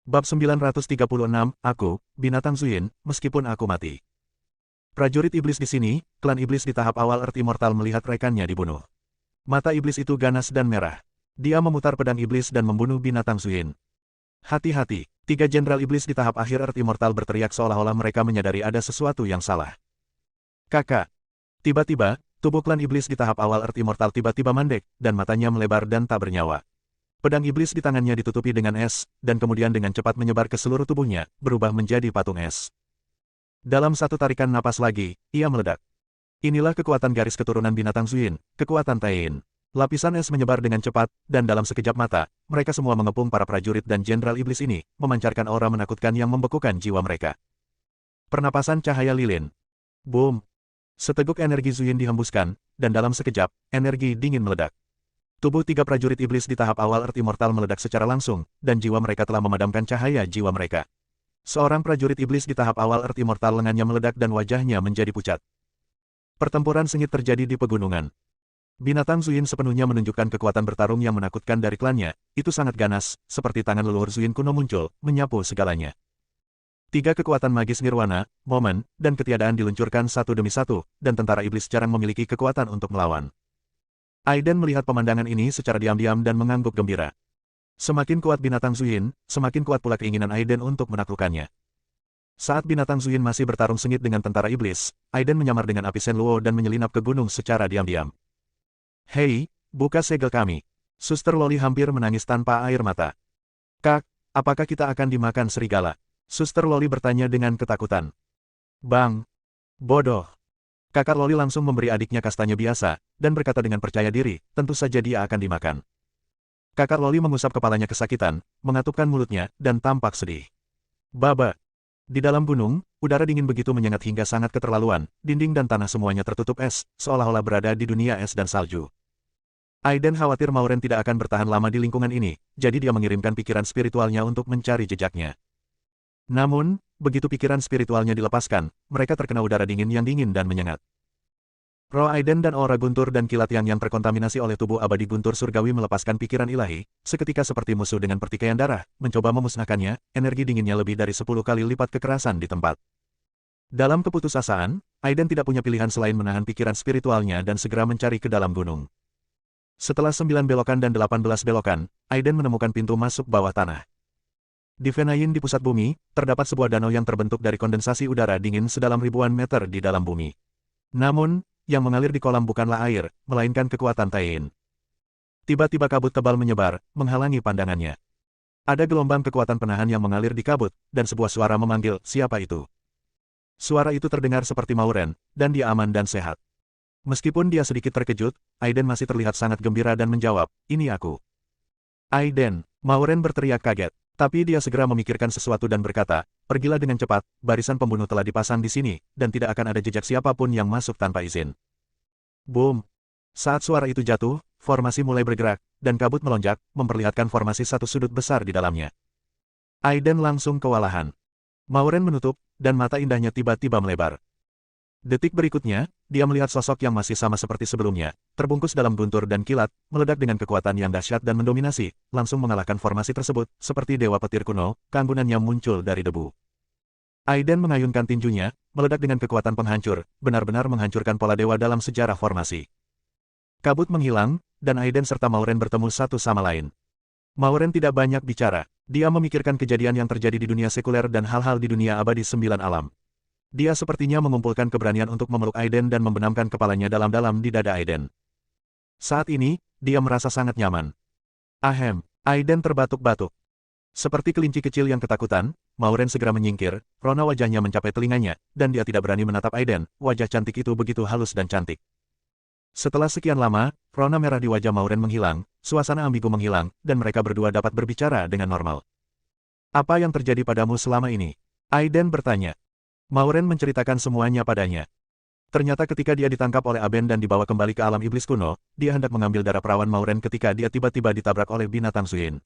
Bab 936, aku, binatang Zuyin, meskipun aku mati. Prajurit iblis di sini, klan iblis di tahap awal Earth Immortal melihat rekannya dibunuh. Mata iblis itu ganas dan merah. Dia memutar pedang iblis dan membunuh binatang Zuyin. Hati-hati, tiga jenderal iblis di tahap akhir Earth Immortal berteriak seolah-olah mereka menyadari ada sesuatu yang salah. Kakak. Tiba-tiba, tubuh klan iblis di tahap awal Earth Immortal tiba-tiba mandek, dan matanya melebar dan tak bernyawa. Pedang iblis di tangannya ditutupi dengan es, dan kemudian dengan cepat menyebar ke seluruh tubuhnya, berubah menjadi patung es. Dalam satu tarikan napas lagi, ia meledak. Inilah kekuatan garis keturunan binatang Zuyin, kekuatan Taiyin. Lapisan es menyebar dengan cepat, dan dalam sekejap mata, mereka semua mengepung para prajurit dan jenderal iblis ini, memancarkan aura menakutkan yang membekukan jiwa mereka. Pernapasan cahaya lilin. Boom! Seteguk energi Zuyin dihembuskan, dan dalam sekejap, energi dingin meledak. Tubuh tiga prajurit iblis di tahap awal Earth Immortal meledak secara langsung, dan jiwa mereka telah memadamkan cahaya jiwa mereka. Seorang prajurit iblis di tahap awal Earth Immortal lengannya meledak dan wajahnya menjadi pucat. Pertempuran sengit terjadi di pegunungan. Binatang Zuyin sepenuhnya menunjukkan kekuatan bertarung yang menakutkan dari klannya, itu sangat ganas, seperti tangan leluhur Zuyin kuno muncul, menyapu segalanya. Tiga kekuatan magis nirwana, momen, dan ketiadaan diluncurkan satu demi satu, dan tentara iblis jarang memiliki kekuatan untuk melawan. Aiden melihat pemandangan ini secara diam-diam dan mengangguk gembira. Semakin kuat binatang Zuyin, semakin kuat pula keinginan Aiden untuk menaklukkannya. Saat binatang Zuyin masih bertarung sengit dengan tentara iblis, Aiden menyamar dengan api Shenluo dan menyelinap ke gunung secara diam-diam. Hei, buka segel kami. Suster Loli hampir menangis tanpa air mata. Kak, apakah kita akan dimakan serigala? Suster Loli bertanya dengan ketakutan. Bang! Bodoh! Kakak Loli langsung memberi adiknya kastanya biasa, dan berkata dengan percaya diri, tentu saja dia akan dimakan. Kakak Loli mengusap kepalanya kesakitan, mengatupkan mulutnya, dan tampak sedih. Baba. Di dalam gunung, udara dingin begitu menyengat hingga sangat keterlaluan, dinding dan tanah semuanya tertutup es, seolah-olah berada di dunia es dan salju. Aiden khawatir Mauren tidak akan bertahan lama di lingkungan ini, jadi dia mengirimkan pikiran spiritualnya untuk mencari jejaknya. Namun, begitu pikiran spiritualnya dilepaskan, mereka terkena udara dingin yang dingin dan menyengat. Roh Aiden dan aura guntur dan kilat yang terkontaminasi oleh tubuh abadi guntur surgawi melepaskan pikiran ilahi, seketika seperti musuh dengan pertikaian darah, mencoba memusnahkannya, energi dinginnya lebih dari 10 kali lipat kekerasan di tempat. Dalam keputusasaan, Aiden tidak punya pilihan selain menahan pikiran spiritualnya dan segera mencari ke dalam gunung. Setelah 9 belokan dan 18 belokan, Aiden menemukan pintu masuk bawah tanah. Di Venayin di pusat bumi, terdapat sebuah danau yang terbentuk dari kondensasi udara dingin sedalam ribuan meter di dalam bumi. Namun, yang mengalir di kolam bukanlah air, melainkan kekuatan Taiyin. Tiba-tiba kabut tebal menyebar, menghalangi pandangannya. Ada gelombang kekuatan penahan yang mengalir di kabut, dan sebuah suara memanggil, siapa itu? Suara itu terdengar seperti Mauren, dan dia aman dan sehat. Meskipun dia sedikit terkejut, Aiden masih terlihat sangat gembira dan menjawab, ini aku. Aiden, Mauren berteriak kaget. Tapi dia segera memikirkan sesuatu dan berkata, pergilah dengan cepat, barisan pembunuh telah dipasang di sini, dan tidak akan ada jejak siapapun yang masuk tanpa izin. Boom! Saat suara itu jatuh, formasi mulai bergerak, dan kabut melonjak, memperlihatkan formasi satu sudut besar di dalamnya. Aiden langsung kewalahan. Mauren menutup, dan mata indahnya tiba-tiba melebar. Detik berikutnya, dia melihat sosok yang masih sama seperti sebelumnya, terbungkus dalam guntur dan kilat, meledak dengan kekuatan yang dahsyat dan mendominasi, langsung mengalahkan formasi tersebut, seperti dewa petir kuno, keanggunannya muncul dari debu. Aiden mengayunkan tinjunya, meledak dengan kekuatan penghancur, benar-benar menghancurkan pola dewa dalam sejarah formasi. Kabut menghilang, dan Aiden serta Mauren bertemu satu sama lain. Mauren tidak banyak bicara, dia memikirkan kejadian yang terjadi di dunia sekuler dan hal-hal di dunia abadi 9 alam. Dia sepertinya mengumpulkan keberanian untuk memeluk Aiden dan membenamkan kepalanya dalam-dalam di dada Aiden. Saat ini, dia merasa sangat nyaman. Ahem, Aiden terbatuk-batuk. Seperti kelinci kecil yang ketakutan, Mauren segera menyingkir, rona wajahnya mencapai telinganya, dan dia tidak berani menatap Aiden, wajah cantik itu begitu halus dan cantik. Setelah sekian lama, rona merah di wajah Mauren menghilang, suasana ambigu menghilang, dan mereka berdua dapat berbicara dengan normal. Apa yang terjadi padamu selama ini? Aiden bertanya. Mauren menceritakan semuanya padanya. Ternyata ketika dia ditangkap oleh Aben dan dibawa kembali ke alam iblis kuno, dia hendak mengambil darah perawan Mauren ketika dia tiba-tiba ditabrak oleh binatang Zuyin.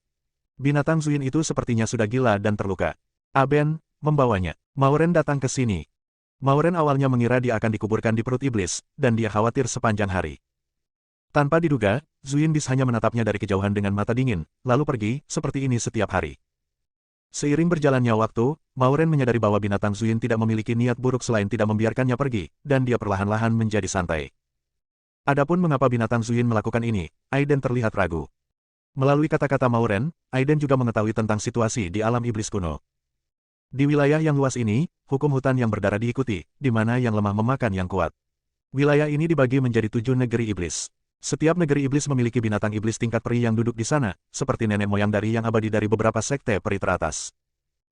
Binatang Zuyin itu sepertinya sudah gila dan terluka. Aben membawanya. Mauren datang ke sini. Mauren awalnya mengira dia akan dikuburkan di perut iblis, dan dia khawatir sepanjang hari. Tanpa diduga, Zuyin Bis hanya menatapnya dari kejauhan dengan mata dingin, lalu pergi, seperti ini setiap hari. Seiring berjalannya waktu, Mauren menyadari bahwa binatang Zuyin tidak memiliki niat buruk selain tidak membiarkannya pergi, dan dia perlahan-lahan menjadi santai. Adapun mengapa binatang Zuyin melakukan ini, Aiden terlihat ragu. Melalui kata-kata Mauren, Aiden juga mengetahui tentang situasi di alam iblis kuno. Di wilayah yang luas ini, hukum hutan yang berdarah diikuti, di mana yang lemah memakan yang kuat. Wilayah ini dibagi menjadi 7 negeri iblis. Setiap negeri iblis memiliki binatang iblis tingkat peri yang duduk di sana, seperti nenek moyang dari yang abadi dari beberapa sekte peri teratas.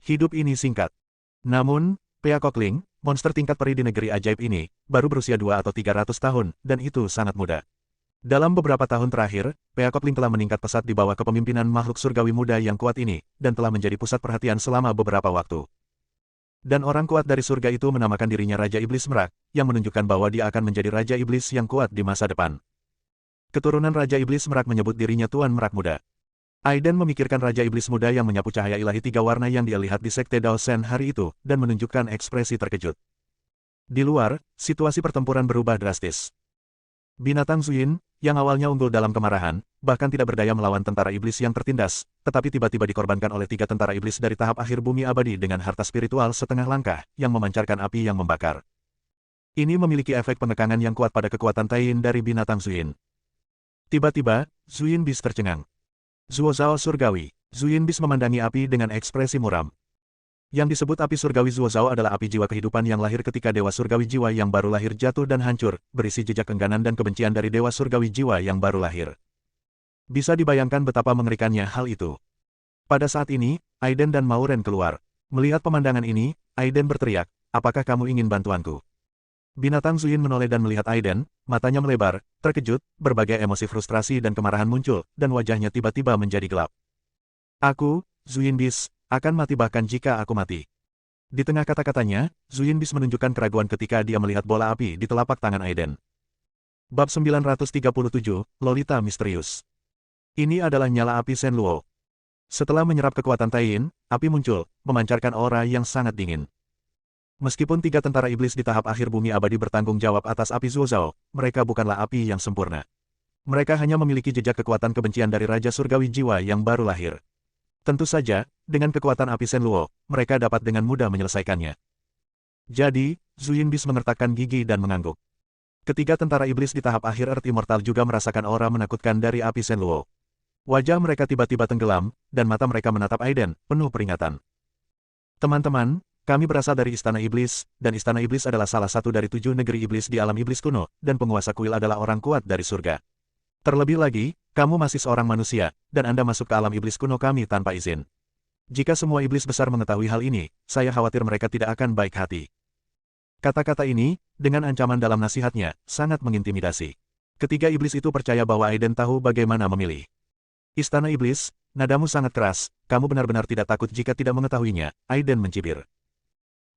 Hidup ini singkat. Namun, Peakokling, monster tingkat peri di negeri ajaib ini, baru berusia 2 atau 300 tahun, dan itu sangat muda. Dalam beberapa tahun terakhir, Peakokling telah meningkat pesat di bawah kepemimpinan makhluk surgawi muda yang kuat ini, dan telah menjadi pusat perhatian selama beberapa waktu. Dan orang kuat dari surga itu menamakan dirinya Raja Iblis Merak, yang menunjukkan bahwa dia akan menjadi Raja Iblis yang kuat di masa depan. Keturunan Raja Iblis Merak menyebut dirinya Tuan Merak Muda. Aiden memikirkan Raja Iblis Muda yang menyapu cahaya ilahi 3 warna yang dia lihat di Sekte Dao Shen hari itu, dan menunjukkan ekspresi terkejut. Di luar, situasi pertempuran berubah drastis. Binatang Zuyin, yang awalnya unggul dalam kemarahan, bahkan tidak berdaya melawan tentara iblis yang tertindas, tetapi tiba-tiba dikorbankan oleh 3 tentara iblis dari tahap akhir bumi abadi dengan harta spiritual setengah langkah, yang memancarkan api yang membakar. Ini memiliki efek pengekangan yang kuat pada kekuatan Taiyin dari binatang Zuyin. Tiba-tiba, Zuyin Bis tercengang. Zuo Zhao Surgawi. Zuyin Bis memandangi api dengan ekspresi muram. Yang disebut api surgawi Zuo Zhao adalah api jiwa kehidupan yang lahir ketika Dewa Surgawi Jiwa yang baru lahir jatuh dan hancur, berisi jejak engganan dan kebencian dari Dewa Surgawi Jiwa yang baru lahir. Bisa dibayangkan betapa mengerikannya hal itu. Pada saat ini, Aiden dan Mauren keluar. Melihat pemandangan ini, Aiden berteriak, "Apakah kamu ingin bantuanku?" Binatang Zuyin menoleh dan melihat Aiden, matanya melebar, terkejut, berbagai emosi frustrasi dan kemarahan muncul, dan wajahnya tiba-tiba menjadi gelap. "Aku, Zuyin Bis, akan mati bahkan jika aku mati." Di tengah kata-katanya, Zuyin Bis menunjukkan keraguan ketika dia melihat bola api di telapak tangan Aiden. Bab 937, Lolita Misterius. Ini adalah nyala api Shenluo. Setelah menyerap kekuatan Taiyin, api muncul, memancarkan aura yang sangat dingin. Meskipun 3 tentara iblis di tahap akhir bumi abadi bertanggung jawab atas api Zuo Zhao, mereka bukanlah api yang sempurna. Mereka hanya memiliki jejak kekuatan kebencian dari Raja Surgawi Jiwa yang baru lahir. Tentu saja, dengan kekuatan api Shenluo, mereka dapat dengan mudah menyelesaikannya. Jadi, Zuyin Bis mengertakkan gigi dan mengangguk. Ketiga tentara iblis di tahap akhir Earth Immortal juga merasakan aura menakutkan dari api Shenluo. Wajah mereka tiba-tiba tenggelam, dan mata mereka menatap Aiden, penuh peringatan. "Teman-teman, kami berasal dari Istana Iblis, dan Istana Iblis adalah salah satu dari 7 negeri iblis di alam iblis kuno, dan penguasa kuil adalah orang kuat dari surga. Terlebih lagi, kamu masih seorang manusia, dan Anda masuk ke alam iblis kuno kami tanpa izin. Jika semua iblis besar mengetahui hal ini, saya khawatir mereka tidak akan baik hati." Kata-kata ini, dengan ancaman dalam nasihatnya, sangat mengintimidasi. Ketiga iblis itu percaya bahwa Aiden tahu bagaimana memilih. "Istana Iblis, nadamu sangat keras, kamu benar-benar tidak takut jika tidak mengetahuinya," Aiden mencibir.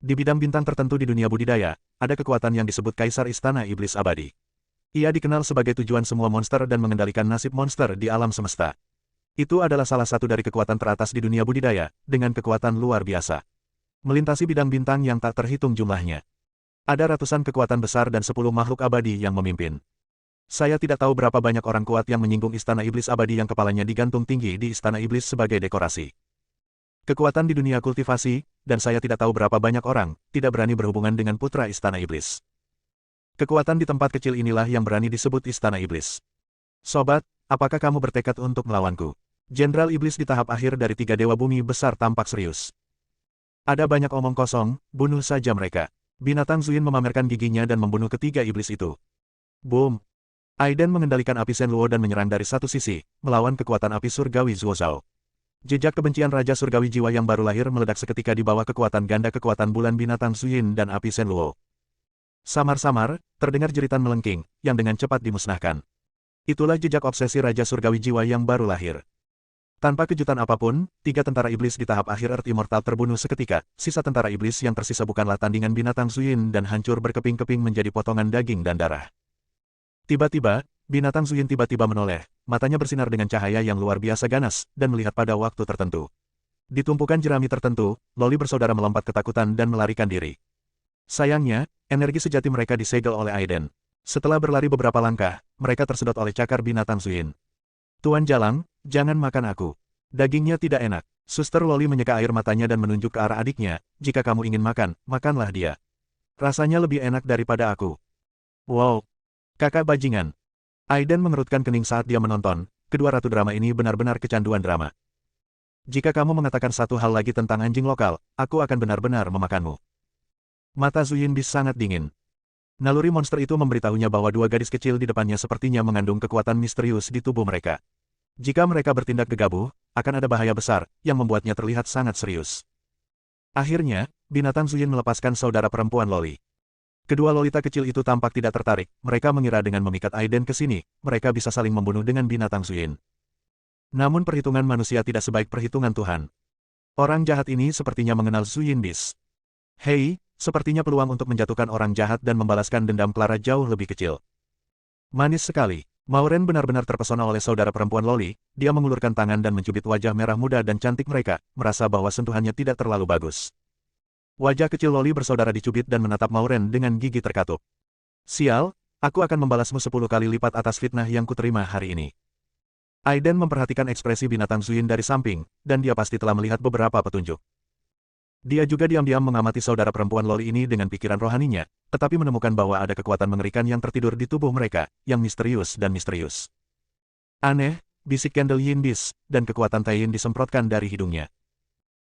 Di bidang bintang tertentu di dunia budidaya, ada kekuatan yang disebut Kaisar Istana Iblis Abadi. Ia dikenal sebagai tujuan semua monster dan mengendalikan nasib monster di alam semesta. Itu adalah salah satu dari kekuatan teratas di dunia budidaya, dengan kekuatan luar biasa. Melintasi bidang bintang yang tak terhitung jumlahnya. Ada ratusan kekuatan besar dan 10 makhluk abadi yang memimpin. Saya tidak tahu berapa banyak orang kuat yang menyinggung Istana Iblis Abadi yang kepalanya digantung tinggi di Istana Iblis sebagai dekorasi. Kekuatan di dunia kultivasi, dan saya tidak tahu berapa banyak orang, tidak berani berhubungan dengan putra Istana Iblis. Kekuatan di tempat kecil inilah yang berani disebut Istana Iblis. Sobat, apakah kamu bertekad untuk melawanku? Jenderal Iblis di tahap akhir dari 3 dewa bumi besar tampak serius. Ada banyak omong kosong, bunuh saja mereka. Binatang Zuyin memamerkan giginya dan membunuh ketiga iblis itu. Boom! Aiden mengendalikan api Shenluo dan menyerang dari satu sisi, melawan kekuatan api surgawi Zuo Zhao. Jejak kebencian Raja Surgawi Jiwa yang baru lahir meledak seketika di bawah kekuatan ganda kekuatan bulan binatang Zuyin dan api Shenluo. Samar-samar, terdengar jeritan melengking, yang dengan cepat dimusnahkan. Itulah jejak obsesi Raja Surgawi Jiwa yang baru lahir. Tanpa kejutan apapun, 3 tentara iblis di tahap akhir Earth Immortal terbunuh seketika, sisa tentara iblis yang tersisa bukanlah tandingan binatang Zuyin dan hancur berkeping-keping menjadi potongan daging dan darah. Tiba-tiba, binatang Zuyin tiba-tiba menoleh, matanya bersinar dengan cahaya yang luar biasa ganas, dan melihat pada waktu tertentu. Di tumpukan jerami tertentu, Loli bersaudara melompat ketakutan dan melarikan diri. Sayangnya, energi sejati mereka disegel oleh Aiden. Setelah berlari beberapa langkah, mereka tersedot oleh cakar binatang Zuyin. "Tuan Jalang, jangan makan aku." Dagingnya tidak enak. Suster Loli menyeka air matanya dan menunjuk ke arah adiknya, jika kamu ingin makan, makanlah dia. Rasanya lebih enak daripada aku. Wow, kakak bajingan. Aiden mengerutkan kening saat dia menonton, kedua ratu drama ini benar-benar kecanduan drama. Jika kamu mengatakan satu hal lagi tentang anjing lokal, aku akan benar-benar memakanmu. Mata Zuyin Bis sangat dingin. Naluri monster itu memberitahunya bahwa dua gadis kecil di depannya sepertinya mengandung kekuatan misterius di tubuh mereka. Jika mereka bertindak gegabah, akan ada bahaya besar, yang membuatnya terlihat sangat serius. Akhirnya, binatang Zuyin melepaskan saudara perempuan Loli. Kedua lolita kecil itu tampak tidak tertarik, mereka mengira dengan memikat Aiden ke sini, mereka bisa saling membunuh dengan binatang Zuyin. Namun perhitungan manusia tidak sebaik perhitungan Tuhan. Orang jahat ini sepertinya mengenal Zuyin Bis. Hei, sepertinya peluang untuk menjatuhkan orang jahat dan membalaskan dendam Clara jauh lebih kecil. Manis sekali. Mauren benar-benar terpesona oleh saudara perempuan Loli, dia mengulurkan tangan dan mencubit wajah merah muda dan cantik mereka, merasa bahwa sentuhannya tidak terlalu bagus. Wajah kecil Loli bersaudara dicubit dan menatap Mauren dengan gigi terkatup. Sial, aku akan membalasmu 10 kali lipat atas fitnah yang kuterima hari ini. Aiden memperhatikan ekspresi binatang Zuyin dari samping, dan dia pasti telah melihat beberapa petunjuk. Dia juga diam-diam mengamati saudara perempuan Loli ini dengan pikiran rohaninya, tetapi menemukan bahwa ada kekuatan mengerikan yang tertidur di tubuh mereka, yang misterius dan misterius. Aneh, bisik Candle Yin Bis, dan kekuatan Tai Yin disemprotkan dari hidungnya.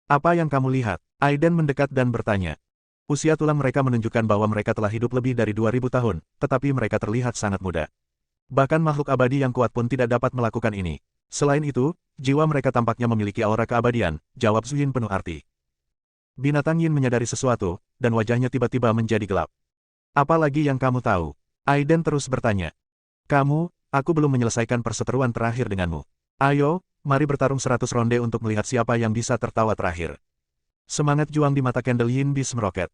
Apa yang kamu lihat? Aiden mendekat dan bertanya. Usia tulang mereka menunjukkan bahwa mereka telah hidup lebih dari 2000 tahun, tetapi mereka terlihat sangat muda. Bahkan makhluk abadi yang kuat pun tidak dapat melakukan ini. Selain itu, jiwa mereka tampaknya memiliki aura keabadian, jawab Zuyin penuh arti. Binatang Yin menyadari sesuatu, dan wajahnya tiba-tiba menjadi gelap. Apa lagi yang kamu tahu? Aiden terus bertanya. Aku belum menyelesaikan perseteruan terakhir denganmu. Ayo, mari bertarung 100 ronde untuk melihat siapa yang bisa tertawa terakhir. Semangat juang di mata Candle Yin Bis meroket.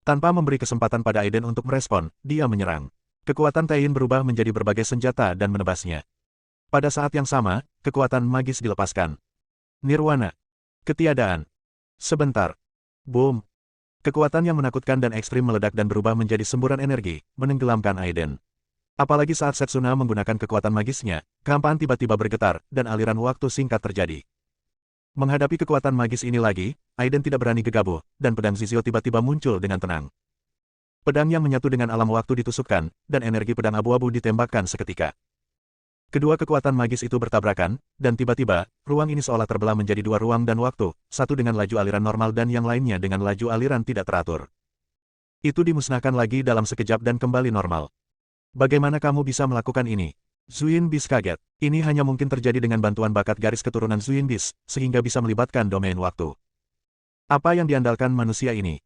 Tanpa memberi kesempatan pada Aiden untuk merespon, dia menyerang. Kekuatan Tai Yin berubah menjadi berbagai senjata dan menebasnya. Pada saat yang sama, kekuatan magis dilepaskan. Nirwana. Ketiadaan. Sebentar. Boom. Kekuatan yang menakutkan dan ekstrim meledak dan berubah menjadi semburan energi, menenggelamkan Aiden. Apalagi saat Setsuna menggunakan kekuatan magisnya, kehampaan tiba-tiba bergetar, dan aliran waktu singkat terjadi. Menghadapi kekuatan magis ini lagi, Aiden tidak berani gegabah, dan pedang Zizio tiba-tiba muncul dengan tenang. Pedang yang menyatu dengan alam waktu ditusukkan, dan energi pedang abu-abu ditembakkan seketika. Kedua kekuatan magis itu bertabrakan, dan tiba-tiba, ruang ini seolah terbelah menjadi dua ruang dan waktu, satu dengan laju aliran normal dan yang lainnya dengan laju aliran tidak teratur. Itu dimusnahkan lagi dalam sekejap dan kembali normal. Bagaimana kamu bisa melakukan ini? Zuyin Bis kaget. Ini hanya mungkin terjadi dengan bantuan bakat garis keturunan Zuyin Bis, sehingga bisa melibatkan domain waktu. Apa yang diandalkan manusia ini?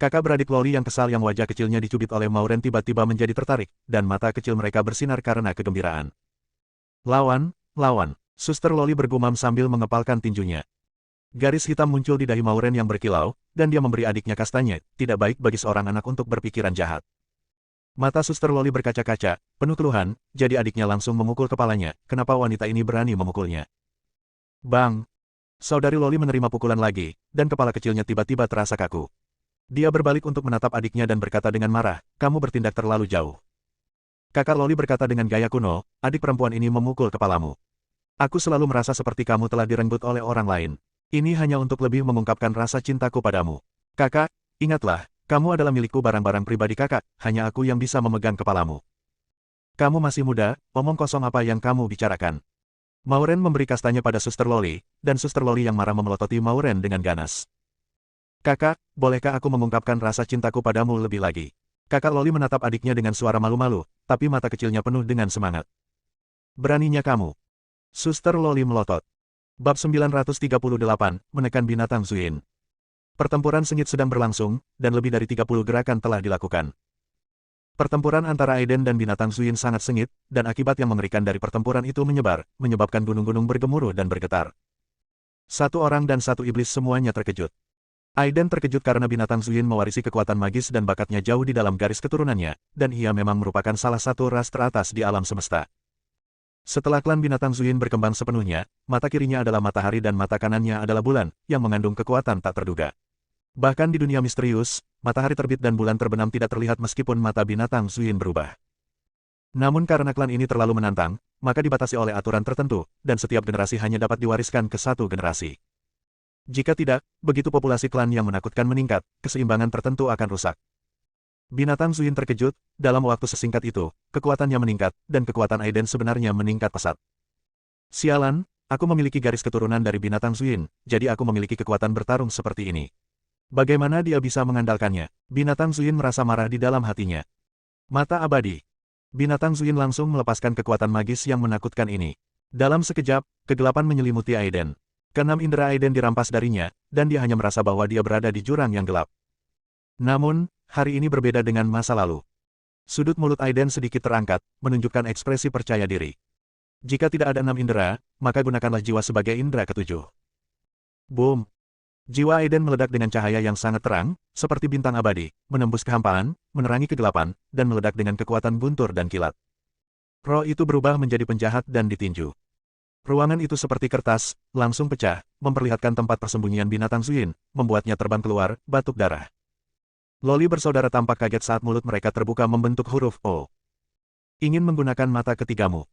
Kakak beradik Loli yang kesal yang wajah kecilnya dicubit oleh Mauren tiba-tiba menjadi tertarik, dan mata kecil mereka bersinar karena kegembiraan. Lawan. Suster Loli bergumam sambil mengepalkan tinjunya. Garis hitam muncul di dahi Mauren yang berkilau, dan dia memberi adiknya kastanya, tidak baik bagi seorang anak untuk berpikiran jahat. Mata Suster Loli berkaca-kaca, penuh keluhan, jadi adiknya langsung memukul kepalanya, kenapa wanita ini berani memukulnya. Bang! Saudari Loli menerima pukulan lagi, dan kepala kecilnya tiba-tiba terasa kaku. Dia berbalik untuk menatap adiknya dan berkata dengan marah, kamu bertindak terlalu jauh. Kakak Loli berkata dengan gaya kuno, adik perempuan ini memukul kepalamu. Aku selalu merasa seperti kamu telah direnggut oleh orang lain. Ini hanya untuk lebih mengungkapkan rasa cintaku padamu. Kakak, ingatlah, kamu adalah milikku barang-barang pribadi kakak, hanya aku yang bisa memegang kepalamu. Kamu masih muda, omong kosong apa yang kamu bicarakan. Mauren memberi kastanya pada Suster Loli, dan Suster Loli yang marah memelototi Mauren dengan ganas. Kakak, bolehkah aku mengungkapkan rasa cintaku padamu lebih lagi? Kakak Loli menatap adiknya dengan suara malu-malu, tapi mata kecilnya penuh dengan semangat. Beraninya kamu. Suster Loli melotot. Bab 938, menekan binatang Zuyin. Pertempuran sengit sedang berlangsung, dan lebih dari 30 gerakan telah dilakukan. Pertempuran antara Aiden dan binatang Zuyin sangat sengit, dan akibat yang mengerikan dari pertempuran itu menyebar, menyebabkan gunung-gunung bergemuruh dan bergetar. Satu orang dan satu iblis semuanya terkejut. Aiden terkejut karena binatang Zuyin mewarisi kekuatan magis dan bakatnya jauh di dalam garis keturunannya, dan ia memang merupakan salah satu ras teratas di alam semesta. Setelah klan binatang Zuyin berkembang sepenuhnya, mata kirinya adalah matahari dan mata kanannya adalah bulan, yang mengandung kekuatan tak terduga. Bahkan di dunia misterius, matahari terbit dan bulan terbenam tidak terlihat meskipun mata binatang Zuyin berubah. Namun karena klan ini terlalu menantang, maka dibatasi oleh aturan tertentu, dan setiap generasi hanya dapat diwariskan ke satu generasi. Jika tidak, begitu populasi klan yang menakutkan meningkat, keseimbangan tertentu akan rusak. Binatang Zuyin terkejut, dalam waktu sesingkat itu, kekuatannya meningkat, dan kekuatan Aiden sebenarnya meningkat pesat. Sialan, aku memiliki garis keturunan dari binatang Zuyin, jadi aku memiliki kekuatan bertarung seperti ini. Bagaimana dia bisa mengandalkannya? Binatang Zuyin merasa marah di dalam hatinya. Mata abadi. Binatang Zuyin langsung melepaskan kekuatan magis yang menakutkan ini. Dalam sekejap, kegelapan menyelimuti Aiden. Keenam indera Aiden dirampas darinya, dan dia hanya merasa bahwa dia berada di jurang yang gelap. Namun, hari ini berbeda dengan masa lalu. Sudut mulut Aiden sedikit terangkat, menunjukkan ekspresi percaya diri. Jika tidak ada 6 indera, maka gunakanlah jiwa sebagai indera ketujuh. Boom! Jiwa Aiden meledak dengan cahaya yang sangat terang, seperti bintang abadi, menembus kehampaan, menerangi kegelapan, dan meledak dengan kekuatan guntur dan kilat. Roh itu berubah menjadi penjahat dan ditinju. Ruangan itu seperti kertas, langsung pecah, memperlihatkan tempat persembunyian binatang Zuyin, membuatnya terbang keluar, batuk darah. Loli bersaudara tampak kaget saat mulut mereka terbuka membentuk huruf O. Ingin menggunakan mata ketigamu.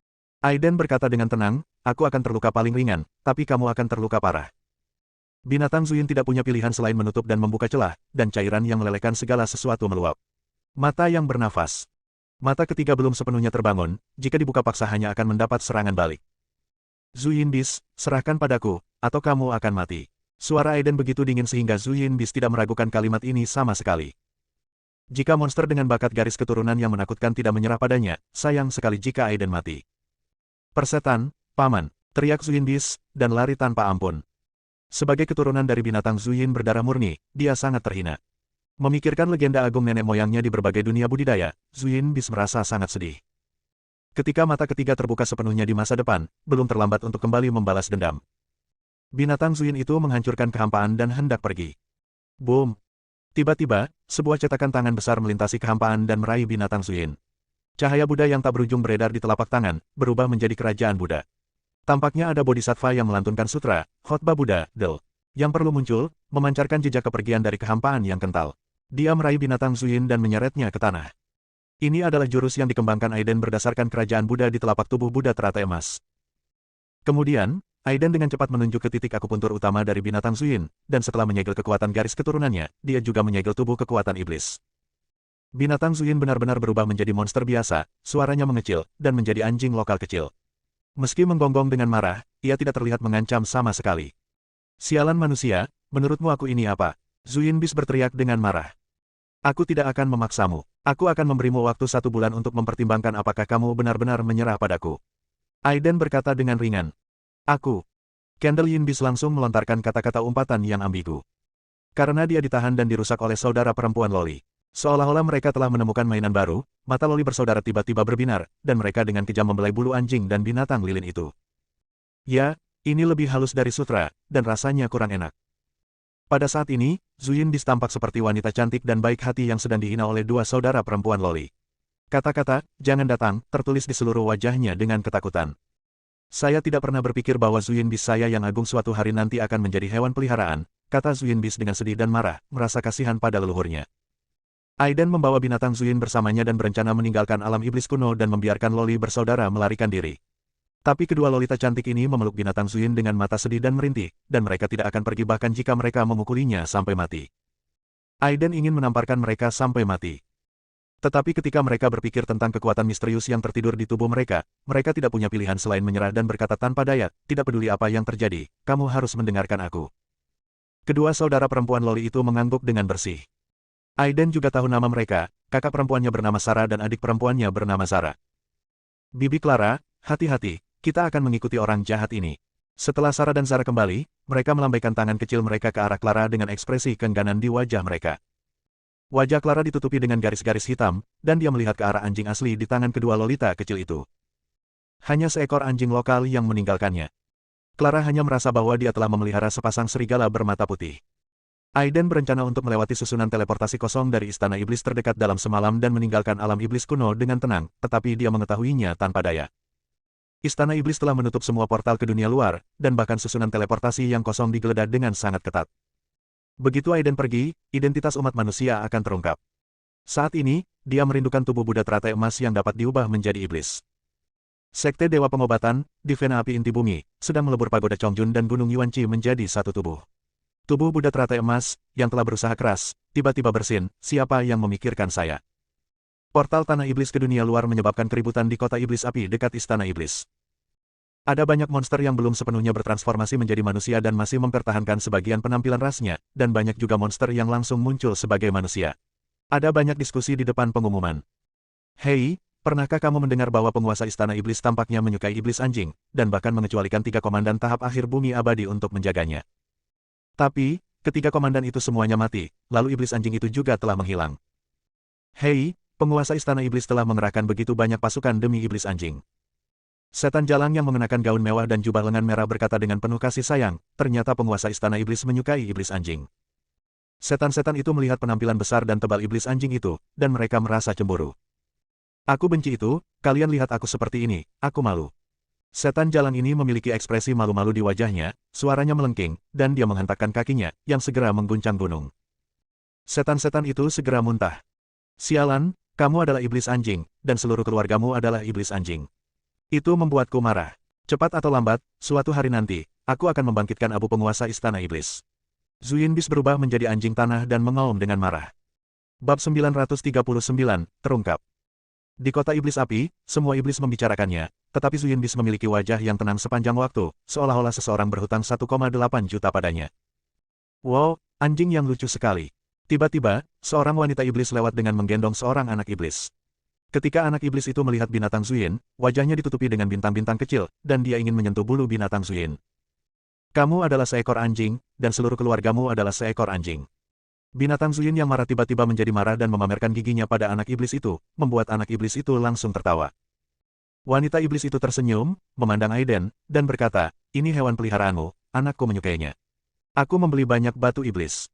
Aiden berkata dengan tenang, aku akan terluka paling ringan, tapi kamu akan terluka parah. Binatang Zuyin tidak punya pilihan selain menutup dan membuka celah, dan cairan yang melelehkan segala sesuatu meluap. Mata yang bernafas. Mata ketiga belum sepenuhnya terbangun, jika dibuka paksa hanya akan mendapat serangan balik. Zuyin Bis, serahkan padaku, atau kamu akan mati. Suara Aiden begitu dingin sehingga Zuyin Bis tidak meragukan kalimat ini sama sekali. Jika monster dengan bakat garis keturunan yang menakutkan tidak menyerah padanya, sayang sekali jika Aiden mati. Persetan, paman, teriak Zuyin Bis, dan lari tanpa ampun. Sebagai keturunan dari binatang Zuyin berdarah murni, dia sangat terhina. Memikirkan legenda agung nenek moyangnya di berbagai dunia budidaya, Zuyin Bis merasa sangat sedih. Ketika mata ketiga terbuka sepenuhnya di masa depan, belum terlambat untuk kembali membalas dendam. Binatang Zuyin itu menghancurkan kehampaan dan hendak pergi. Boom! Tiba-tiba, sebuah cetakan tangan besar melintasi kehampaan dan meraih binatang Zuyin. Cahaya Buddha yang tak berujung beredar di telapak tangan, berubah menjadi kerajaan Buddha. Tampaknya ada bodhisattva yang melantunkan sutra, khotbah Buddha, Del. Yang perlu muncul, memancarkan jejak kepergian dari kehampaan yang kental. Dia meraih binatang Zuyin dan menyeretnya ke tanah. Ini adalah jurus yang dikembangkan Aiden berdasarkan kerajaan Buddha di telapak tubuh Buddha teratai emas. Kemudian, Aiden dengan cepat menunjuk ke titik akupuntur utama dari binatang Zuyin, dan setelah menyegel kekuatan garis keturunannya, dia juga menyegel tubuh kekuatan iblis. Binatang Zuyin benar-benar berubah menjadi monster biasa, suaranya mengecil, dan menjadi anjing lokal kecil. Meski menggonggong dengan marah, ia tidak terlihat mengancam sama sekali. Sialan manusia, menurutmu aku ini apa? Zuyin Bis berteriak dengan marah. Aku tidak akan memaksamu. Aku akan memberimu waktu 1 bulan untuk mempertimbangkan apakah kamu benar-benar menyerah padaku. Aiden berkata dengan ringan. Aku. Candle Yin Bis langsung melontarkan kata-kata umpatan yang ambigu. Karena dia ditahan dan dirusak oleh saudara perempuan Loli. Seolah-olah mereka telah menemukan mainan baru, mata Loli bersaudara tiba-tiba berbinar, dan mereka dengan kejam membelai bulu anjing dan binatang lilin itu. Ya, ini lebih halus dari sutra, dan rasanya kurang enak. Pada saat ini, Zuyin Bis tampak seperti wanita cantik dan baik hati yang sedang dihina oleh 2 saudara perempuan Loli. Kata-kata, jangan datang, tertulis di seluruh wajahnya dengan ketakutan. Saya tidak pernah berpikir bahwa Zuyin Bis saya yang agung suatu hari nanti akan menjadi hewan peliharaan, kata Zuyin Bis dengan sedih dan marah, merasa kasihan pada leluhurnya. Aiden membawa binatang Zuyin bersamanya dan berencana meninggalkan alam iblis kuno dan membiarkan Loli bersaudara melarikan diri. Tapi kedua lolita cantik ini memeluk binatang Zuyin dengan mata sedih dan merintih, dan mereka tidak akan pergi bahkan jika mereka memukulinya sampai mati. Aiden ingin menamparkan mereka sampai mati. Tetapi ketika mereka berpikir tentang kekuatan misterius yang tertidur di tubuh mereka tidak punya pilihan selain menyerah dan berkata tanpa daya, tidak peduli apa yang terjadi, kamu harus mendengarkan aku. Kedua saudara perempuan Loli itu mengangguk dengan bersih. Aiden juga tahu nama mereka, kakak perempuannya bernama Sarah dan adik perempuannya bernama Zara. Bibi Clara, hati-hati, kita akan mengikuti orang jahat ini. Setelah Sarah dan Zara kembali, mereka melambaikan tangan kecil mereka ke arah Clara dengan ekspresi keengganan di wajah mereka. Wajah Clara ditutupi dengan garis-garis hitam, dan dia melihat ke arah anjing asli di tangan kedua lolita kecil itu. Hanya seekor anjing lokal yang meninggalkannya. Clara hanya merasa bahwa dia telah memelihara sepasang serigala bermata putih. Aiden berencana untuk melewati susunan teleportasi kosong dari istana iblis terdekat dalam semalam dan meninggalkan alam iblis kuno dengan tenang, tetapi dia mengetahuinya tanpa daya. Istana iblis telah menutup semua portal ke dunia luar, dan bahkan susunan teleportasi yang kosong digeledah dengan sangat ketat. Begitu Aiden pergi, identitas umat manusia akan terungkap. Saat ini, dia merindukan tubuh Buddha teratai emas yang dapat diubah menjadi iblis. Sekte Dewa Pengobatan, di Vena Api Inti Bumi, sedang melebur pagoda Chongjun dan Gunung Yuanqi menjadi satu tubuh. Tubuh Buddha teratai emas, yang telah berusaha keras, tiba-tiba bersin, siapa yang memikirkan saya? Portal Tanah Iblis ke dunia luar menyebabkan keributan di kota Iblis Api dekat Istana Iblis. Ada banyak monster yang belum sepenuhnya bertransformasi menjadi manusia dan masih mempertahankan sebagian penampilan rasnya, dan banyak juga monster yang langsung muncul sebagai manusia. Ada banyak diskusi di depan pengumuman. Hei, pernahkah kamu mendengar bahwa penguasa Istana Iblis tampaknya menyukai iblis anjing, dan bahkan mengecualikan 3 komandan tahap akhir bumi abadi untuk menjaganya? Tapi, ketika komandan itu semuanya mati, lalu iblis anjing itu juga telah menghilang. Hei, penguasa Istana Iblis telah mengerahkan begitu banyak pasukan demi iblis anjing. Setan jalang yang mengenakan gaun mewah dan jubah lengan merah berkata dengan penuh kasih sayang, ternyata penguasa Istana Iblis menyukai iblis anjing. Setan-setan itu melihat penampilan besar dan tebal iblis anjing itu, dan mereka merasa cemburu. Aku benci itu, kalian lihat aku seperti ini, aku malu. Setan jalang ini memiliki ekspresi malu-malu di wajahnya, suaranya melengking, dan dia menghentakkan kakinya, yang segera mengguncang gunung. Setan-setan itu segera muntah. Sialan, kamu adalah iblis anjing, dan seluruh keluargamu adalah iblis anjing. Itu membuatku marah. Cepat atau lambat, suatu hari nanti, aku akan membangkitkan abu penguasa Istana Iblis. Zuyinbis berubah menjadi anjing tanah dan mengaum dengan marah. Bab 939, terungkap. Di kota Iblis Api, semua iblis membicarakannya, tetapi Zuyinbis memiliki wajah yang tenang sepanjang waktu, seolah-olah seseorang berhutang 1,8 juta padanya. Wow, anjing yang lucu sekali. Tiba-tiba, seorang wanita iblis lewat dengan menggendong seorang anak iblis. Ketika anak iblis itu melihat binatang Zuyin, wajahnya ditutupi dengan bintang-bintang kecil, dan dia ingin menyentuh bulu binatang Zuyin. Kamu adalah seekor anjing, dan seluruh keluargamu adalah seekor anjing. Binatang Zuyin yang marah tiba-tiba menjadi marah dan memamerkan giginya pada anak iblis itu, membuat anak iblis itu langsung tertawa. Wanita iblis itu tersenyum, memandang Aiden, dan berkata, ini hewan peliharaanmu, anakku menyukainya. Aku membeli banyak batu iblis.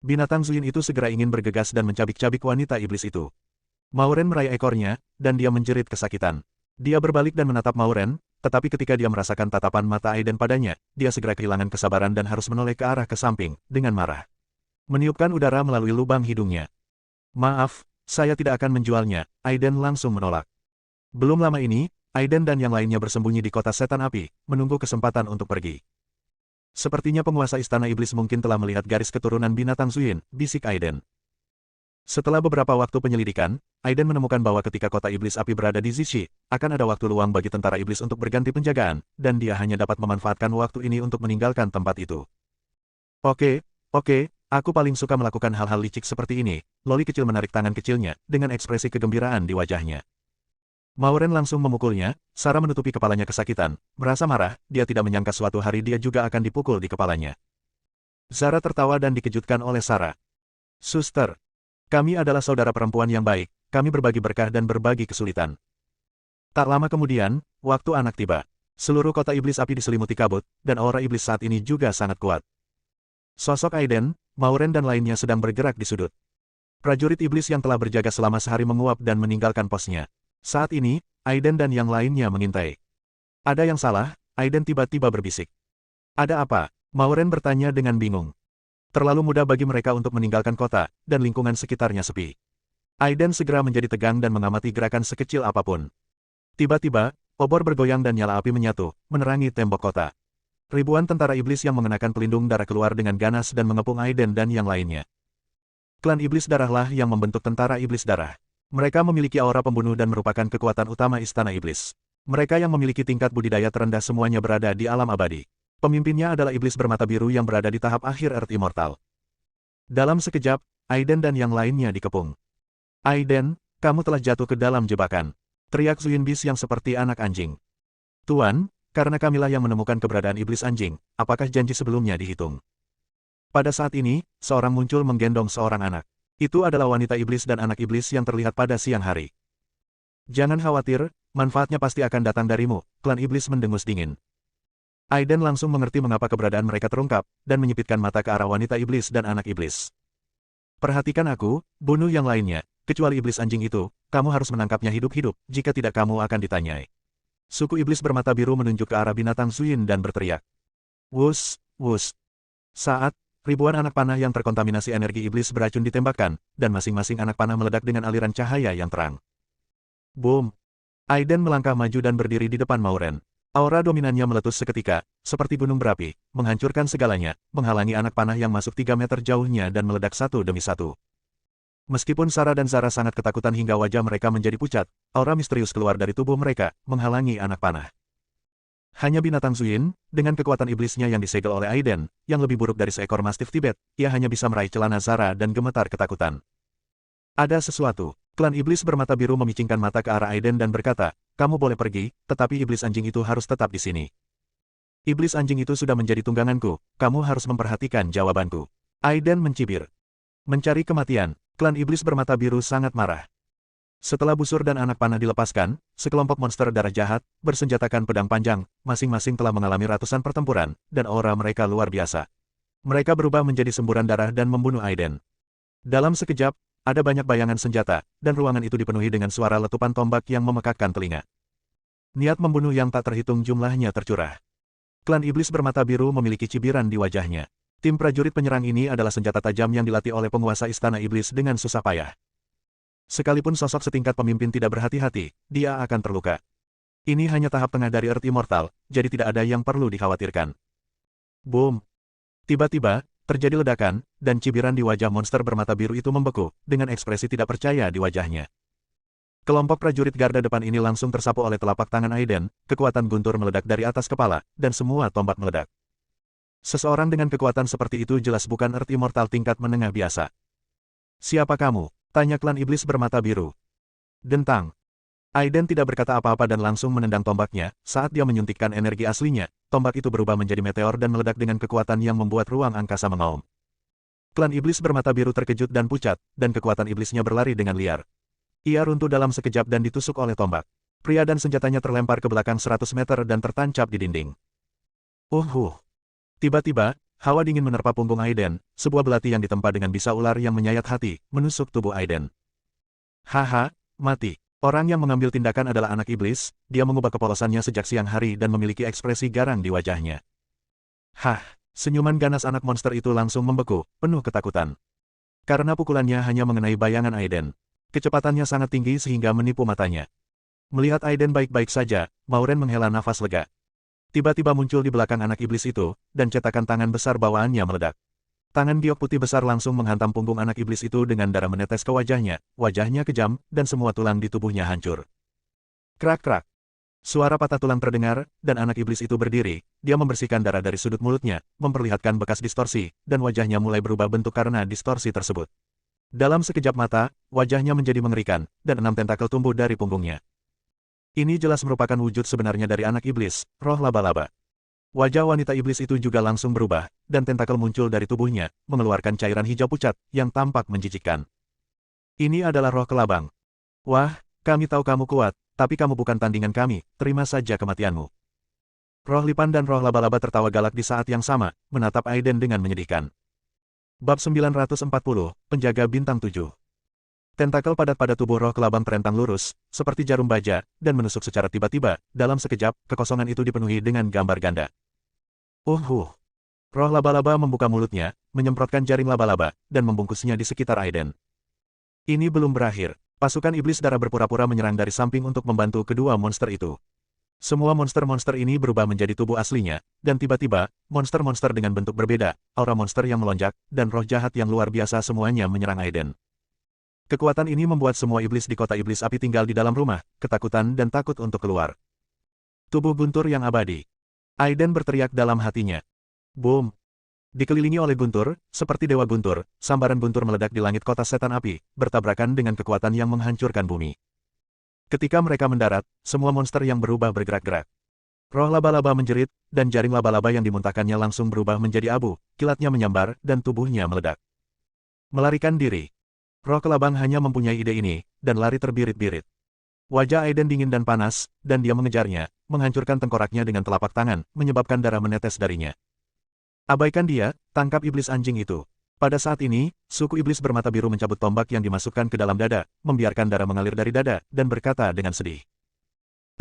Binatang Zuyin itu segera ingin bergegas dan mencabik-cabik wanita iblis itu. Mauren meraih ekornya, dan dia menjerit kesakitan. Dia berbalik dan menatap Mauren, tetapi ketika dia merasakan tatapan mata Aiden padanya, dia segera kehilangan kesabaran dan harus menoleh ke arah ke samping, dengan marah. Meniupkan udara melalui lubang hidungnya. Maaf, saya tidak akan menjualnya, Aiden langsung menolak. Belum lama ini, Aiden dan yang lainnya bersembunyi di kota setan api, menunggu kesempatan untuk pergi. Sepertinya penguasa Istana Iblis mungkin telah melihat garis keturunan binatang Zuyin, bisik Aiden. Setelah beberapa waktu penyelidikan, Aiden menemukan bahwa ketika kota Iblis Api berada di Zishi, akan ada waktu luang bagi tentara iblis untuk berganti penjagaan, dan dia hanya dapat memanfaatkan waktu ini untuk meninggalkan tempat itu. Oke, aku paling suka melakukan hal-hal licik seperti ini, Loli kecil menarik tangan kecilnya, dengan ekspresi kegembiraan di wajahnya. Mauren langsung memukulnya, Sarah menutupi kepalanya kesakitan, merasa marah, dia tidak menyangka suatu hari dia juga akan dipukul di kepalanya. Zara tertawa dan dikejutkan oleh Sarah. Suster. Kami adalah saudara perempuan yang baik, kami berbagi berkah dan berbagi kesulitan. Tak lama kemudian, waktu anak tiba. Seluruh kota iblis api diselimuti kabut, dan aura iblis saat ini juga sangat kuat. Sosok Aiden, Mauren dan lainnya sedang bergerak di sudut. Prajurit iblis yang telah berjaga selama sehari menguap dan meninggalkan posnya. Saat ini, Aiden dan yang lainnya mengintai. Ada yang salah, Aiden tiba-tiba berbisik. Ada apa? Mauren bertanya dengan bingung. Terlalu mudah bagi mereka untuk meninggalkan kota, dan lingkungan sekitarnya sepi. Aiden segera menjadi tegang dan mengamati gerakan sekecil apapun. Tiba-tiba, obor bergoyang dan nyala api menyatu, menerangi tembok kota. Ribuan tentara iblis yang mengenakan pelindung darah keluar dengan ganas dan mengepung Aiden dan yang lainnya. Klan iblis darahlah yang membentuk tentara iblis darah. Mereka memiliki aura pembunuh dan merupakan kekuatan utama Istana Iblis. Mereka yang memiliki tingkat budidaya terendah semuanya berada di alam abadi. Pemimpinnya adalah iblis bermata biru yang berada di tahap akhir Earth Immortal. Dalam sekejap, Aiden dan yang lainnya dikepung. Aiden, kamu telah jatuh ke dalam jebakan. Teriak Zuyinbis yang seperti anak anjing. Tuan, karena kamilah yang menemukan keberadaan iblis anjing, apakah janji sebelumnya dihitung? Pada saat ini, seorang muncul menggendong seorang anak. Itu adalah wanita iblis dan anak iblis yang terlihat pada siang hari. Jangan khawatir, manfaatnya pasti akan datang darimu, klan iblis mendengus dingin. Aiden langsung mengerti mengapa keberadaan mereka terungkap, dan menyipitkan mata ke arah wanita iblis dan anak iblis. Perhatikan aku, bunuh yang lainnya, kecuali iblis anjing itu, kamu harus menangkapnya hidup-hidup, jika tidak kamu akan ditanyai. Suku iblis bermata biru menunjuk ke arah binatang Zuyin dan berteriak. Wus, wus. Saat Ribuan anak panah yang terkontaminasi energi iblis beracun ditembakkan, dan masing-masing anak panah meledak dengan aliran cahaya yang terang. Boom! Aiden melangkah maju dan berdiri di depan Mauren. Aura dominannya meletus seketika, seperti gunung berapi, menghancurkan segalanya, menghalangi anak panah yang masuk 3 meter jauhnya dan meledak satu demi satu. Meskipun Sarah dan Zara sangat ketakutan hingga wajah mereka menjadi pucat, aura misterius keluar dari tubuh mereka, menghalangi anak panah. Hanya binatang Zuyin, dengan kekuatan iblisnya yang disegel oleh Aiden, yang lebih buruk dari seekor mastif Tibet, ia hanya bisa meraih celana Zara dan gemetar ketakutan. Ada sesuatu. Klan iblis bermata biru memicingkan mata ke arah Aiden dan berkata, kamu boleh pergi, tetapi iblis anjing itu harus tetap di sini. Iblis anjing itu sudah menjadi tungganganku, kamu harus memperhatikan jawabanku. Aiden mencibir. Mencari kematian, klan iblis bermata biru sangat marah. Setelah busur dan anak panah dilepaskan, sekelompok monster darah jahat, bersenjatakan pedang panjang, masing-masing telah mengalami ratusan pertempuran, dan aura mereka luar biasa. Mereka berubah menjadi semburan darah dan membunuh Aiden. Dalam sekejap, ada banyak bayangan senjata, dan ruangan itu dipenuhi dengan suara letupan tombak yang memekakkan telinga. Niat membunuh yang tak terhitung jumlahnya tercurah. Klan iblis bermata biru memiliki cibiran di wajahnya. Tim prajurit penyerang ini adalah senjata tajam yang dilatih oleh penguasa istana iblis dengan susah payah. Sekalipun sosok setingkat pemimpin tidak berhati-hati, dia akan terluka. Ini hanya tahap tengah dari Earth Immortal, jadi tidak ada yang perlu dikhawatirkan. Boom! Tiba-tiba, terjadi ledakan, dan cibiran di wajah monster bermata biru itu membeku, dengan ekspresi tidak percaya di wajahnya. Kelompok prajurit garda depan ini langsung tersapu oleh telapak tangan Aiden, kekuatan guntur meledak dari atas kepala, dan semua tombak meledak. Seseorang dengan kekuatan seperti itu jelas bukan Earth Immortal tingkat menengah biasa. Siapa kamu? Tanya klan iblis bermata biru. Dentang. Aiden tidak berkata apa-apa dan langsung menendang tombaknya. Saat dia menyuntikkan energi aslinya, tombak itu berubah menjadi meteor dan meledak dengan kekuatan yang membuat ruang angkasa mengaum. Klan iblis bermata biru terkejut dan pucat, dan kekuatan iblisnya berlari dengan liar. Ia runtuh dalam sekejap dan ditusuk oleh tombak. Pria dan senjatanya terlempar ke belakang 100 meter dan tertancap di dinding. Tiba-tiba, hawa dingin menerpa punggung Aiden, sebuah belati yang ditempa dengan bisa ular yang menyayat hati, menusuk tubuh Aiden. Haha, mati. Orang yang mengambil tindakan adalah anak iblis, dia mengubah kepolosannya sejak siang hari dan memiliki ekspresi garang di wajahnya. Hah, senyuman ganas anak monster itu langsung membeku, penuh ketakutan. Karena pukulannya hanya mengenai bayangan Aiden. Kecepatannya sangat tinggi sehingga menipu matanya. Melihat Aiden baik-baik saja, Mauren menghela nafas lega. Tiba-tiba muncul di belakang anak iblis itu, dan cetakan tangan besar bawaannya meledak. Tangan giok putih besar langsung menghantam punggung anak iblis itu dengan darah menetes ke wajahnya kejam, dan semua tulang di tubuhnya hancur. Krak-krak. Suara patah tulang terdengar, dan anak iblis itu berdiri, dia membersihkan darah dari sudut mulutnya, memperlihatkan bekas distorsi, dan wajahnya mulai berubah bentuk karena distorsi tersebut. Dalam sekejap mata, wajahnya menjadi mengerikan, dan 6 tentakel tumbuh dari punggungnya. Ini jelas merupakan wujud sebenarnya dari anak iblis, roh laba-laba. Wajah wanita iblis itu juga langsung berubah, dan tentakel muncul dari tubuhnya, mengeluarkan cairan hijau pucat, yang tampak menjijikkan. Ini adalah roh kelabang. Wah, kami tahu kamu kuat, tapi kamu bukan tandingan kami, terima saja kematianmu. Roh lipan dan roh laba-laba tertawa galak di saat yang sama, menatap Aiden dengan menyedihkan. Bab 940, Penjaga Bintang 7. Tentakel padat pada tubuh roh kelabang terentang lurus, seperti jarum baja, dan menusuk secara tiba-tiba. Dalam sekejap, kekosongan itu dipenuhi dengan gambar ganda. Roh laba-laba membuka mulutnya, menyemprotkan jaring laba-laba, dan membungkusnya di sekitar Aiden. Ini belum berakhir. Pasukan iblis darah berpura-pura menyerang dari samping untuk membantu kedua monster itu. Semua monster-monster ini berubah menjadi tubuh aslinya, dan tiba-tiba, monster-monster dengan bentuk berbeda, aura monster yang melonjak, dan roh jahat yang luar biasa semuanya menyerang Aiden. Kekuatan ini membuat semua iblis di kota iblis api tinggal di dalam rumah, ketakutan dan takut untuk keluar. Tubuh guntur yang abadi. Aiden berteriak dalam hatinya. Boom! Dikelilingi oleh guntur, seperti dewa guntur, sambaran guntur meledak di langit kota setan api, bertabrakan dengan kekuatan yang menghancurkan bumi. Ketika mereka mendarat, semua monster yang berubah bergerak-gerak. Roh laba-laba menjerit, dan jaring laba-laba yang dimuntahkannya langsung berubah menjadi abu, kilatnya menyambar, dan tubuhnya meledak. Melarikan diri. Roh kelabang hanya mempunyai ide ini, dan lari terbirit-birit. Wajah Aiden dingin dan panas, dan dia mengejarnya, menghancurkan tengkoraknya dengan telapak tangan, menyebabkan darah menetes darinya. Abaikan dia, tangkap iblis anjing itu. Pada saat ini, suku iblis bermata biru mencabut tombak yang dimasukkan ke dalam dada, membiarkan darah mengalir dari dada, dan berkata dengan sedih.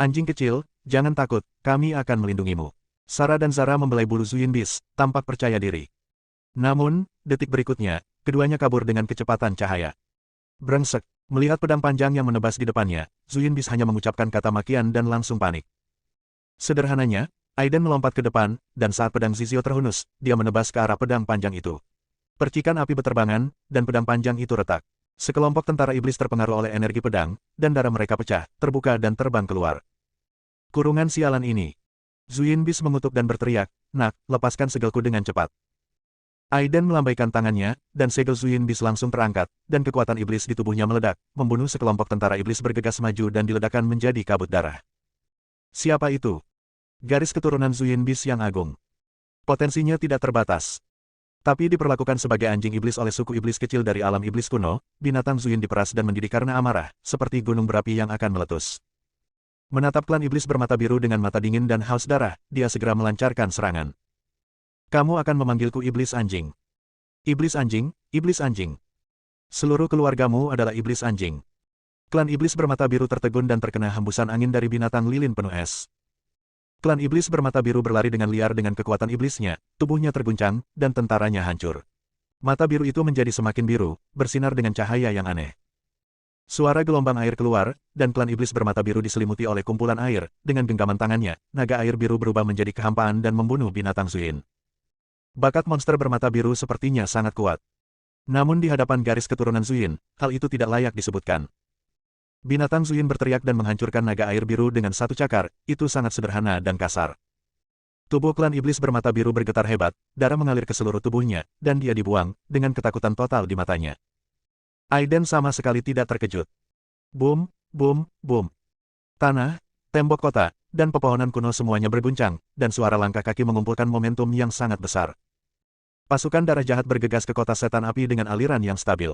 Anjing kecil, jangan takut, kami akan melindungimu. Sarah dan Zara membelai bulu Zuyin Bis, tampak percaya diri. Namun, detik berikutnya, keduanya kabur dengan kecepatan cahaya. Brengsek, melihat pedang panjang yang menebas di depannya, Zuyinbis hanya mengucapkan kata makian dan langsung panik. Sederhananya, Aiden melompat ke depan, dan saat pedang Zizio terhunus, dia menebas ke arah pedang panjang itu. Percikan api beterbangan, dan pedang panjang itu retak. Sekelompok tentara iblis terpengaruh oleh energi pedang, dan darah mereka pecah, terbuka dan terbang keluar. Kurungan sialan ini. Zuyinbis mengutuk dan berteriak, "Nak, lepaskan segelku dengan cepat." Aiden melambaikan tangannya, dan segel Zuyinbis langsung terangkat, dan kekuatan iblis di tubuhnya meledak, membunuh sekelompok tentara iblis bergegas maju dan diledakkan menjadi kabut darah. Siapa itu? Garis keturunan Zuyinbis yang agung. Potensinya tidak terbatas. Tapi diperlakukan sebagai anjing iblis oleh suku iblis kecil dari alam iblis kuno, binatang Zuyin diperas dan mendidik karena amarah, seperti gunung berapi yang akan meletus. Menatap klan iblis bermata biru dengan mata dingin dan haus darah, dia segera melancarkan serangan. Kamu akan memanggilku iblis anjing. Iblis anjing, iblis anjing. Seluruh keluargamu adalah iblis anjing. Klan iblis bermata biru tertegun dan terkena hembusan angin dari binatang lilin penuh es. Klan iblis bermata biru berlari dengan liar dengan kekuatan iblisnya, tubuhnya terguncang, dan tentaranya hancur. Mata biru itu menjadi semakin biru, bersinar dengan cahaya yang aneh. Suara gelombang air keluar, dan klan iblis bermata biru diselimuti oleh kumpulan air, dengan genggaman tangannya, naga air biru berubah menjadi kehampaan dan membunuh binatang Zuyin. Bakat monster bermata biru sepertinya sangat kuat. Namun di hadapan garis keturunan Zuyin, hal itu tidak layak disebutkan. Binatang Zuyin berteriak dan menghancurkan naga air biru dengan satu cakar, itu sangat sederhana dan kasar. Tubuh klan iblis bermata biru bergetar hebat, darah mengalir ke seluruh tubuhnya, dan dia dibuang, dengan ketakutan total di matanya. Aiden sama sekali tidak terkejut. Boom, boom, boom. Tanah, tembok kota, dan pepohonan kuno semuanya berguncang, dan suara langkah kaki mengumpulkan momentum yang sangat besar. Pasukan darah jahat bergegas ke kota setan api dengan aliran yang stabil.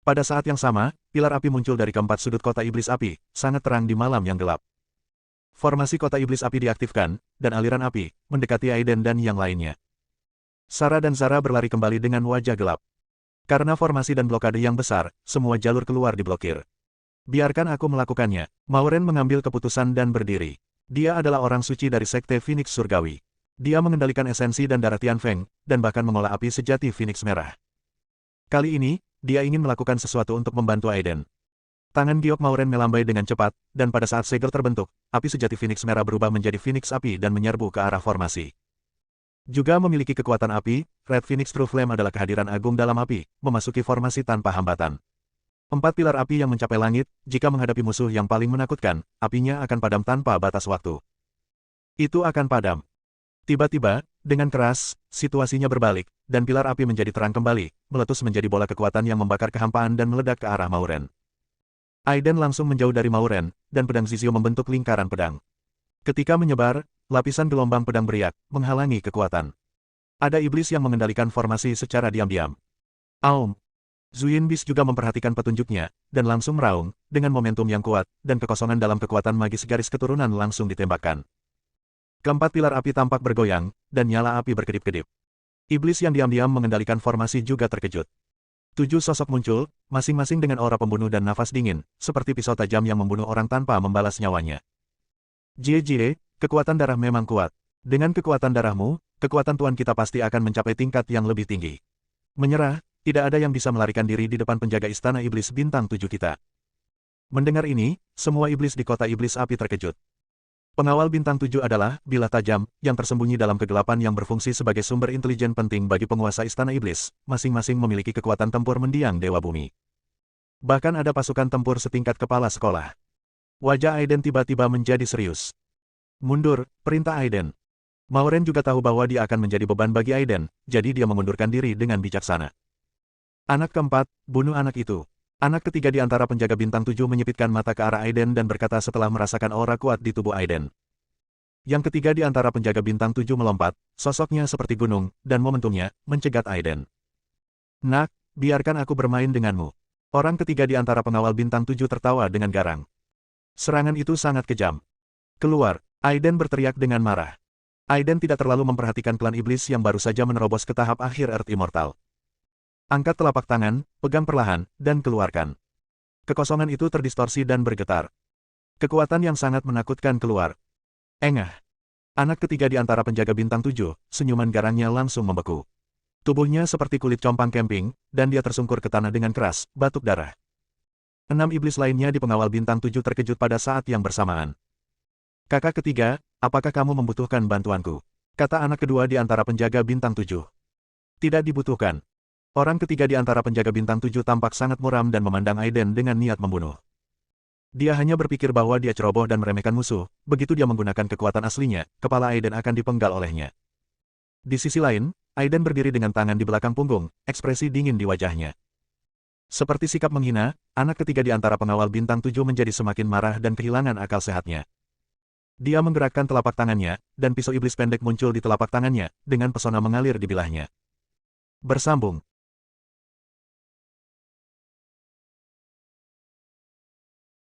Pada saat yang sama, pilar api muncul dari keempat sudut kota iblis api, sangat terang di malam yang gelap. Formasi kota iblis api diaktifkan, dan aliran api mendekati Aiden dan yang lainnya. Sarah dan Zara berlari kembali dengan wajah gelap. Karena formasi dan blokade yang besar, semua jalur keluar diblokir. Biarkan aku melakukannya. Mauren mengambil keputusan dan berdiri. Dia adalah orang suci dari Sekte Phoenix Surgawi. Dia mengendalikan esensi dan darah Tianfeng, dan bahkan mengolah api sejati Phoenix Merah. Kali ini, dia ingin melakukan sesuatu untuk membantu Aiden. Tangan giok Mauren melambai dengan cepat, dan pada saat segel terbentuk, api sejati Phoenix Merah berubah menjadi Phoenix api dan menyerbu ke arah formasi. Juga memiliki kekuatan api, Red Phoenix True Flame adalah kehadiran agung dalam api, memasuki formasi tanpa hambatan. 4 pilar api yang mencapai langit, jika menghadapi musuh yang paling menakutkan, apinya akan padam tanpa batas waktu. Itu akan padam. Tiba-tiba, dengan keras, situasinya berbalik, dan pilar api menjadi terang kembali, meletus menjadi bola kekuatan yang membakar kehampaan dan meledak ke arah Mauren. Aiden langsung menjauh dari Mauren, dan pedang Zizio membentuk lingkaran pedang. Ketika menyebar, lapisan gelombang pedang beriak, menghalangi kekuatan. Ada iblis yang mengendalikan formasi secara diam-diam. Aum! Zuyinbis juga memperhatikan petunjuknya, dan langsung meraung, dengan momentum yang kuat, dan kekosongan dalam kekuatan magis garis keturunan langsung ditembakkan. Keempat pilar api tampak bergoyang, dan nyala api berkedip-kedip. Iblis yang diam-diam mengendalikan formasi juga terkejut. 7 sosok muncul, masing-masing dengan aura pembunuh dan nafas dingin, seperti pisau tajam yang membunuh orang tanpa membalas nyawanya. Jie, kekuatan darah memang kuat. Dengan kekuatan darahmu, kekuatan Tuan kita pasti akan mencapai tingkat yang lebih tinggi. Menyerah, tidak ada yang bisa melarikan diri di depan penjaga istana iblis bintang 7 kita. Mendengar ini, semua iblis di kota iblis api terkejut. Pengawal bintang 7 adalah bilah tajam, yang tersembunyi dalam kegelapan yang berfungsi sebagai sumber intelijen penting bagi penguasa istana iblis, masing-masing memiliki kekuatan tempur mendiang Dewa Bumi. Bahkan ada pasukan tempur setingkat kepala sekolah. Wajah Aiden tiba-tiba menjadi serius. Mundur, perintah Aiden. Mauren juga tahu bahwa dia akan menjadi beban bagi Aiden, jadi dia mengundurkan diri dengan bijaksana. Anak keempat, bunuh anak itu. Anak ketiga di antara penjaga bintang 7 menyipitkan mata ke arah Aiden dan berkata setelah merasakan aura kuat di tubuh Aiden. Yang ketiga di antara penjaga bintang 7 melompat, sosoknya seperti gunung, dan momentumnya mencegat Aiden. Nak, biarkan aku bermain denganmu. Orang ketiga di antara pengawal bintang 7 tertawa dengan garang. Serangan itu sangat kejam. Keluar, Aiden berteriak dengan marah. Aiden tidak terlalu memperhatikan klan iblis yang baru saja menerobos ke tahap akhir Earth Immortal. Angkat telapak tangan, pegang perlahan, dan keluarkan. Kekosongan itu terdistorsi dan bergetar. Kekuatan yang sangat menakutkan keluar. Engah. Anak ketiga di antara penjaga bintang 7, senyuman garangnya langsung membeku. Tubuhnya seperti kulit compang camping, dan dia tersungkur ke tanah dengan keras, batuk darah. 6 iblis lainnya di pengawal bintang 7 terkejut pada saat yang bersamaan. Kakak ketiga, apakah kamu membutuhkan bantuanku? Kata anak kedua di antara penjaga bintang 7. Tidak dibutuhkan. Orang ketiga di antara penjaga bintang 7 tampak sangat muram dan memandang Aiden dengan niat membunuh. Dia hanya berpikir bahwa dia ceroboh dan meremehkan musuh, begitu dia menggunakan kekuatan aslinya, kepala Aiden akan dipenggal olehnya. Di sisi lain, Aiden berdiri dengan tangan di belakang punggung, ekspresi dingin di wajahnya. Seperti sikap menghina, anak ketiga di antara pengawal bintang 7 menjadi semakin marah dan kehilangan akal sehatnya. Dia menggerakkan telapak tangannya, dan pisau iblis pendek muncul di telapak tangannya, dengan pesona mengalir di bilahnya. Bersambung.